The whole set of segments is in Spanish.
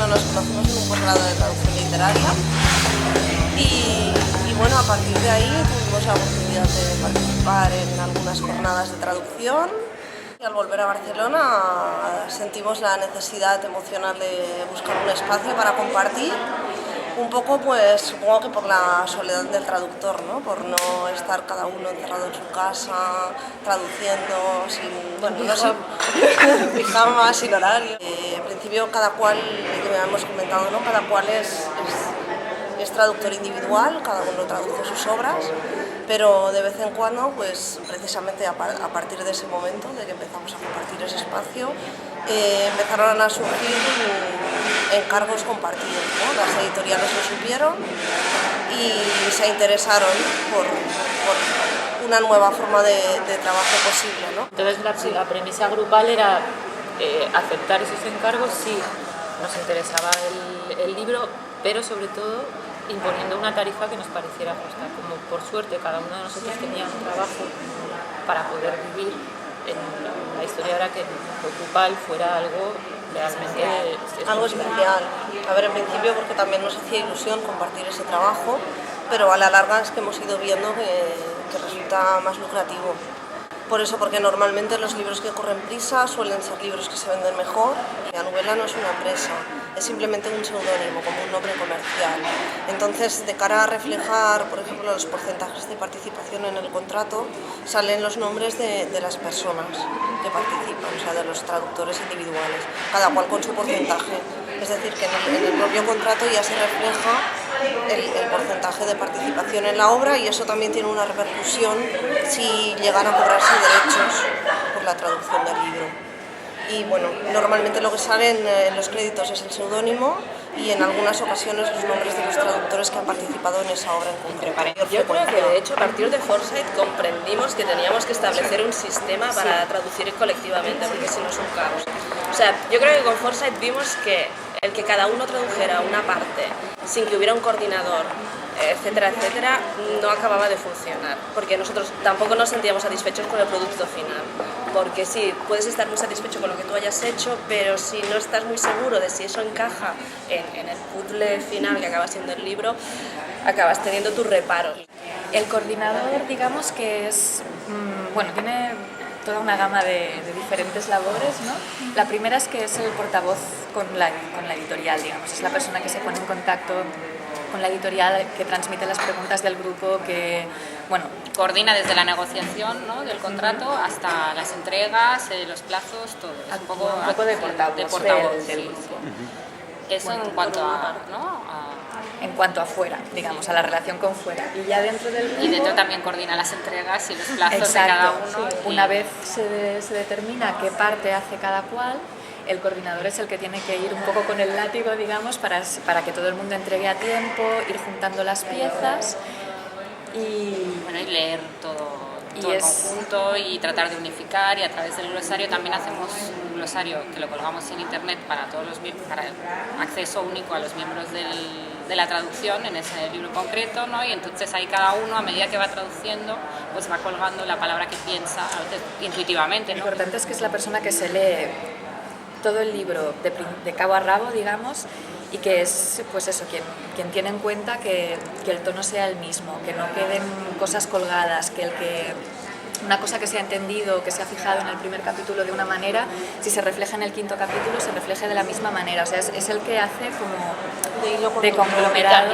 nos conocimos en un posgrado de traducción literaria y bueno, a partir de ahí tuvimos la oportunidad de participar en algunas jornadas de traducción y al volver a Barcelona sentimos la necesidad emocional de buscar un espacio para compartir. Un poco, pues supongo que por la soledad del traductor, ¿no? Por no estar cada uno encerrado en su casa, traduciendo, sin, bueno, no sé, pijama, sin horario. En principio, cada cual, que hemos comentado, ¿no? Cada cual es traductor individual, cada uno traduce sus obras, pero de vez en cuando, pues precisamente a partir de ese momento, de que empezamos a compartir ese espacio, empezaron a surgir encargos compartidos, ¿no? Las editoriales lo supieron y se interesaron por una nueva forma de trabajo posible, ¿no? Entonces la premisa grupal era aceptar esos encargos si nos interesaba el libro, pero sobre todo imponiendo una tarifa que nos pareciera justa. Como por suerte cada uno de nosotros tenía un trabajo para poder vivir, en la historia era que Grupal fuera algo realmente algo especial. A ver, en principio porque también nos hacía ilusión compartir ese trabajo, pero a la larga es que hemos ido viendo que resulta más lucrativo. Por eso, porque normalmente los libros que corren prisa suelen ser libros que se venden mejor. La novela no es una empresa, es simplemente un seudónimo, como un nombre comercial. Entonces, de cara a reflejar, por ejemplo, los porcentajes de participación en el contrato, salen los nombres de las personas que participan, o sea, de los traductores individuales, cada cual con su porcentaje. Es decir, que en el propio contrato ya se refleja el porcentaje de participación en la obra y eso también tiene una repercusión si llegan a cobrarse derechos por la traducción del libro. Y bueno, normalmente lo que sale en los créditos es el seudónimo y en algunas ocasiones los nombres de los traductores que han participado en esa obra en concreto. Yo creo que de hecho a partir de Foresight comprendimos que teníamos que establecer un sistema para traducir colectivamente, porque si no es un caos. O sea, yo creo que con Foresight vimos que el que cada uno tradujera una parte sin que hubiera un coordinador, etcétera, etcétera, no acababa de funcionar, porque nosotros tampoco nos sentíamos satisfechos con el producto final, porque sí, puedes estar muy satisfecho con lo que tú hayas hecho, pero si no estás muy seguro de si eso encaja en el puzzle final que acaba siendo el libro, acabas teniendo tus reparos. El coordinador, digamos que es, bueno, tiene toda una gama de diferentes labores, ¿no? La primera es que es el portavoz con la editorial, digamos, es la persona que se pone en contacto con la editorial, que transmite las preguntas del grupo, que, bueno, coordina desde la negociación, ¿no?, del contrato hasta las entregas, los plazos, todo. Es un poco de portavoz, del grupo. Eso en cuanto a, ¿no?, en cuanto a fuera, digamos, a la relación con fuera. Y ya dentro del grupo... Y dentro también coordina las entregas y los plazos. Exacto, de cada uno. Sí. Una vez se determina qué parte hace cada cual, el coordinador es el que tiene que ir un poco con el látigo, digamos, para que todo el mundo entregue a tiempo, ir juntando las piezas y... Bueno, y leer todo el conjunto y tratar de unificar, y a través del glosario también hacemos un glosario que lo colgamos en internet para acceso único a los miembros de la traducción en ese libro concreto, ¿no? Y entonces ahí cada uno, a medida que va traduciendo, pues va colgando la palabra que piensa, a veces intuitivamente, ¿no? Lo importante es que es la persona que se lee todo el libro de cabo a rabo, digamos, y que es, pues eso, quien tiene en cuenta que el tono sea el mismo, que no queden cosas colgadas, que una cosa que se ha entendido, que se ha fijado en el primer capítulo de una manera, si se refleja en el quinto capítulo, se refleje de la misma manera. O sea, es el que hace como de conglomerado.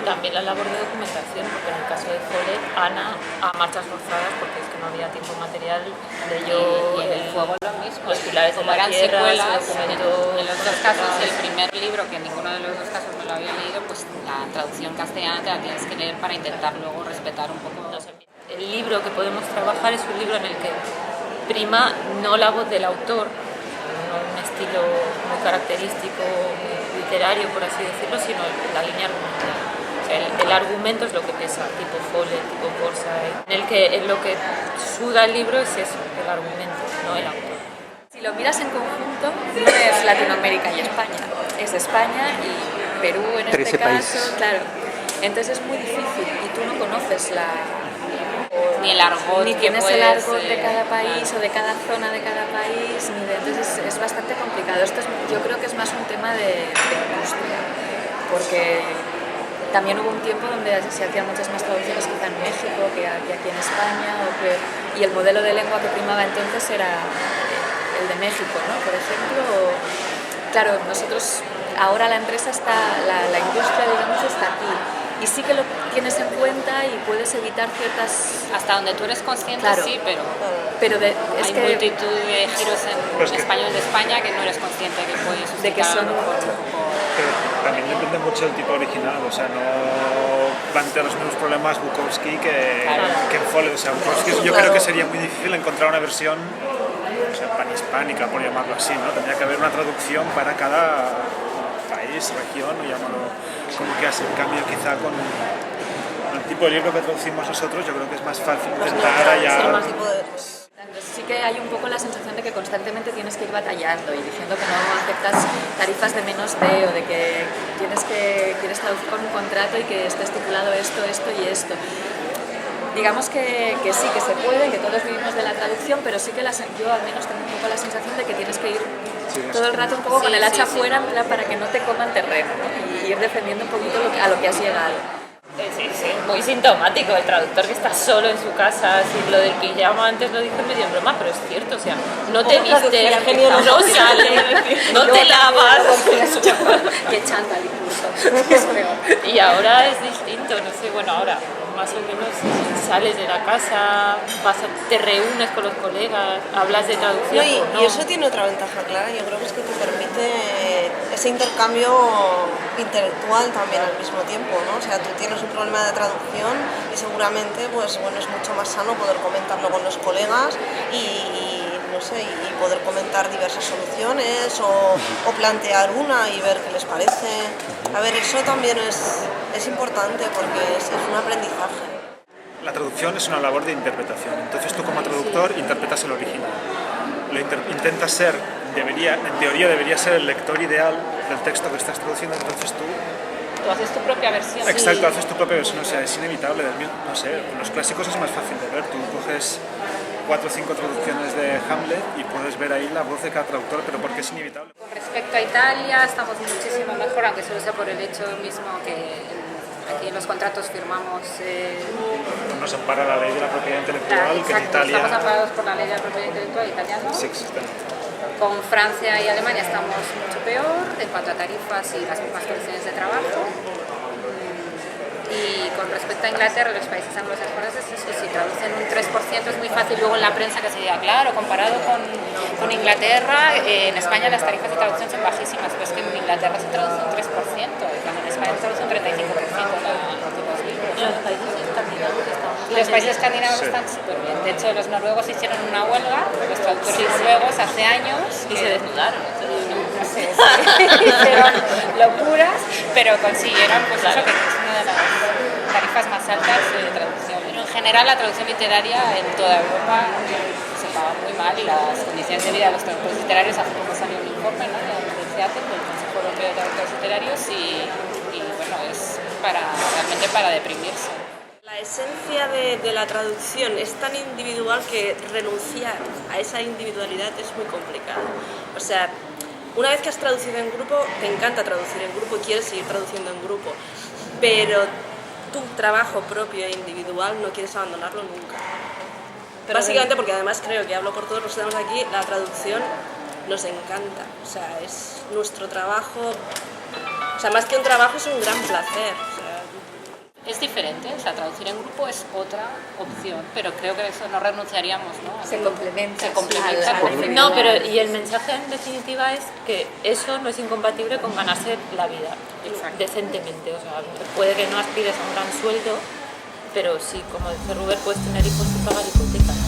También la labor de documentación, porque en el caso de Follett, Ana a marchas forzadas, porque es que no había tiempo material, y en el fuego lo mismo. Los pilares de la tierra, secuelas, en los dos casos, el primer libro, que en ninguno de los dos casos me lo había leído, pues la traducción castellana te la tienes que leer para intentar luego respetar un poco. El libro que podemos trabajar es un libro en el que prima no la voz del autor, no un estilo muy característico, muy literario, por así decirlo, sino la línea argumental. O sea, el argumento es lo que pesa, tipo Follett, tipo Forsyth, en lo que suda el libro es eso, el argumento, no el autor. Si lo miras en conjunto, no es Latinoamérica y España, es España y Perú en este caso, países. Claro. Entonces es muy difícil y tú no conoces Ni el argot ni que tienes el puedes, argot de cada país o de cada zona de cada país, entonces es bastante complicado. Esto yo creo que es más un tema de industria, porque también hubo un tiempo donde se hacían muchas más traducciones quizá en México que aquí en España, y el modelo de lengua que primaba entonces era el de México, ¿no? Por ejemplo, claro, nosotros, ahora la empresa está, la industria, digamos, está aquí. Y sí que lo tienes en cuenta y puedes evitar ciertas... Hasta donde tú eres consciente, Claro. sí, pero es hay que multitud de giros en Pues que- español de España que no eres consciente que puedes de que son... Pero también depende mucho del tipo original, o sea, no plantea los mismos problemas Bukowski que en Follett. O sea, Bukowski yo creo que sería muy difícil encontrar una versión, o sea, panhispánica, por llamarlo así, ¿no? Tendría que haber una traducción para cada país, región, o llamarlo como que hace. En cambio, quizá con el tipo de libro que traducimos nosotros, yo creo que es más fácil intentar hallar... más tipo de... Sí que hay un poco la sensación de que constantemente tienes que ir batallando y diciendo que no aceptas tarifas de menos de, o de que quieres traducir con un contrato y que esté estipulado esto y esto. Digamos que sí, que se puede, que todos vivimos de la traducción, pero sí que yo al menos tengo un poco la sensación de que tienes que ir todo el rato un poco con el hacha afuera en plan, para que no te coman terreno, ¿no? Y ir defendiendo un poquito a lo que has llegado. Sí, muy sintomático el traductor que está solo en su casa. Así, lo del pijama antes lo dije medio en broma, pero es cierto, o sea, no te vistes, no sales, no te lavas. Que chándal incluso, es peor. Y ahora es distinto, no sé, bueno, ahora más o menos sales de la casa, te reúnes con los colegas, hablas de traducción. No, y eso tiene otra ventaja clara, yo creo que es que te permite ese intercambio intelectual también al mismo tiempo, ¿no? O sea, tú tienes un problema de traducción y seguramente pues, bueno, es mucho más sano poder comentarlo con los colegas no sé, y poder comentar diversas soluciones o plantear una y ver qué les parece. A ver, eso también es importante porque es un aprendizaje. La traducción es una labor de interpretación, entonces tú como traductor interpretas el original. Intentas ser, en teoría debería ser el lector ideal del texto que estás traduciendo, entonces Tú haces tu propia versión. exacto, haces tu propia versión, o sea, es inevitable. No sé, los clásicos es más fácil de ver, tú coges 4 o 5 traducciones de Hamlet y puedes ver ahí la voz de cada traductor, pero porque es inevitable. Con respecto a Italia, estamos muchísimo mejor, aunque solo sea por el hecho mismo que aquí en los contratos firmamos... Nos ampara la ley de la propiedad intelectual, que en exacto, Italia estamos amparados por la ley de la propiedad intelectual italiana. sí existe. Con Francia y Alemania estamos mucho peor en cuanto a tarifas y las mismas condiciones de trabajo. Y con respecto a Inglaterra y los países anglosajones, es eso, si traducen un 3% es muy fácil luego en la prensa que se diga, claro, comparado con Inglaterra, en España las tarifas de traducción son bajísimas, pero es que en Inglaterra se traduce un 3%, cuando en España se traduce un 35% de los libros. Los países escandinavos están... Y los países escandinavos están súper bien. De hecho, los noruegos hicieron una huelga, los traductores noruegos hace años. Y se desnudaron. No sé, hicieron locuras, pero consiguieron pues eso, que es una de las tarifas más altas de traducción. Pero en general la traducción literaria en toda Europa se paga muy mal y las condiciones de vida de los traductores literarios, hace poco salió un informe, ¿no?, del CEATE, del Consejo Europeo de Traductores Literarios, y bueno, es realmente para deprimirse. La esencia de la traducción es tan individual que renunciar a esa individualidad es muy complicado. O sea, una vez que has traducido en grupo, te encanta traducir en grupo y quieres seguir traduciendo en grupo, pero tu trabajo propio e individual no quieres abandonarlo nunca. Pero básicamente porque además creo que hablo por todos los que estamos aquí, la traducción nos encanta, o sea, es nuestro trabajo, o sea, más que un trabajo es un gran placer. Es diferente, o sea, traducir en grupo es otra opción, pero creo que eso no renunciaríamos, ¿no? Se complementa. Se complementa. No, pero y el mensaje en definitiva es que eso no es incompatible con ganarse la vida decentemente. O sea, puede que no aspires a un gran sueldo, pero sí, como dice Rubén, puedes tener hijos y pagar hipotecas.